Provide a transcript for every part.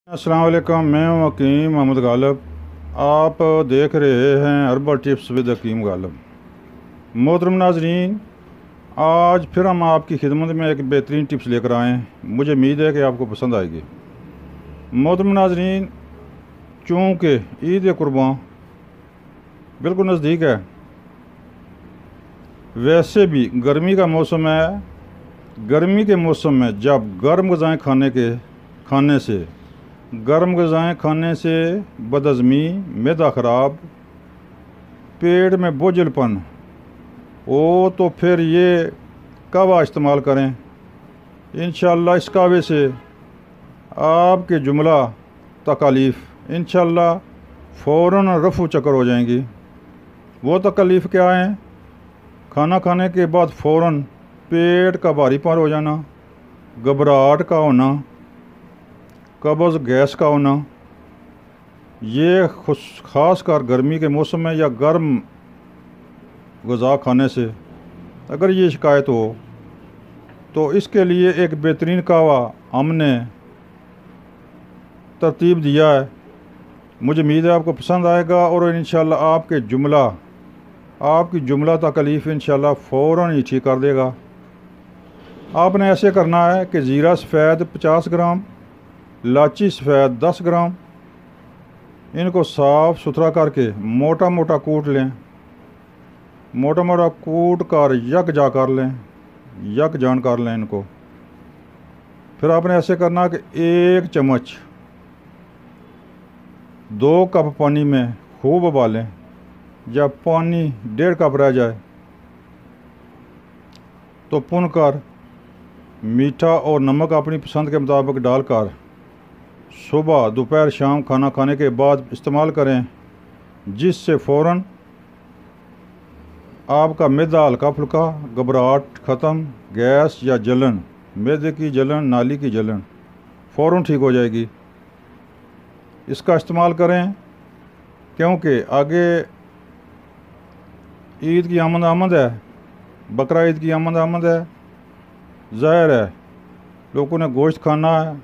अस्सलाम वालेकुम, मैं हूं हकीम मोहम्मद गालिब। आप देख रहे हैं हर्बल टिप्स विद हकीम गालिब। मोहतरम नाजरीन, आज फिर हम आपकी खिदमत में एक बेहतरीन टिप्स लेकर आए हैं। मुझे उम्मीद है कि आपको पसंद आएगी। मोहतरम नाजरीन, चूँकि ईद कुर्बान बिल्कुल नज़दीक है, वैसे भी गर्मी का मौसम है। गर्मी के मौसम में जब गर्म ग़िज़ाएँ खाने से बदहज़मी, मैदा ख़राब, पेट में बोझलपन हो, तो फिर ये कहवा इस्तेमाल करें। इंशाअल्लाह इस कहवे से आपके जुमला तकालीफ़ इंशाअल्लाह फ़ौरन रफ़ू चक्कर हो जाएंगी। वो तकलीफ़ क्या है? खाना खाने के बाद फ़ौरन पेट का भारीपन हो जाना, घबराहट का होना, कब्ज़ गैस का होना। ये ख़ास कर गर्मी के मौसम में या गर्म ग़िज़ा खाने से अगर ये शिकायत हो तो इसके लिए एक बेहतरीन कहवा हमने तरतीब दिया है। मुझे उम्मीद है आपको पसंद आएगा और इंशाअल्लाह आपकी जुमला तकलीफ़ इंशाअल्लाह फ़ौरन ही ठीक कर देगा। आपने ऐसे करना है कि ज़ीरा सफ़ेद 50 ग्राम, इलायची सफ़ेद 10 ग्राम, इनको साफ़ सुथरा करके मोटा मोटा कूट लें। मोटा मोटा कूट कर यकजान कर लें इनको। फिर आपने ऐसे करना कि 1 चम्मच 2 कप पानी में खूब उबालें। जब पानी 1.5 कप रह जाए तो भुनकर मीठा और नमक अपनी पसंद के मुताबिक डालकर सुबह, दोपहर, शाम खाना खाने के बाद इस्तेमाल करें, जिससे फ़ौरन आपका मैदा हल्का फुल्का, घबराहट ख़त्म, गैस या जलन, मैदे की जलन, नाली की जलन फ़ौरन ठीक हो जाएगी। इसका इस्तेमाल करें क्योंकि आगे ईद की आमद है, बकरा ईद की आमद है। ज़ाहिर है लोगों ने गोश्त खाना है,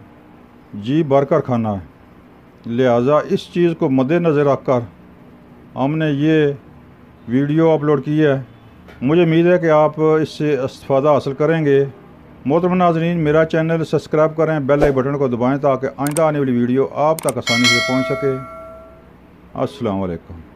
जी भर कर खाना है, लिहाजा इस चीज़ को मद्देनज़र रखकर हमने ये वीडियो अपलोड की है। मुझे उम्मीद है कि आप इससे इस्तिफ़ादा हासिल करेंगे। मोहतरम नाज़रीन, मेरा चैनल सब्सक्राइब करें, बेल आइकन बटन को दबाएं ताकि आइंदा आने वाली वीडियो आप तक आसानी से पहुंच सके। अस्सलाम वालेकुम।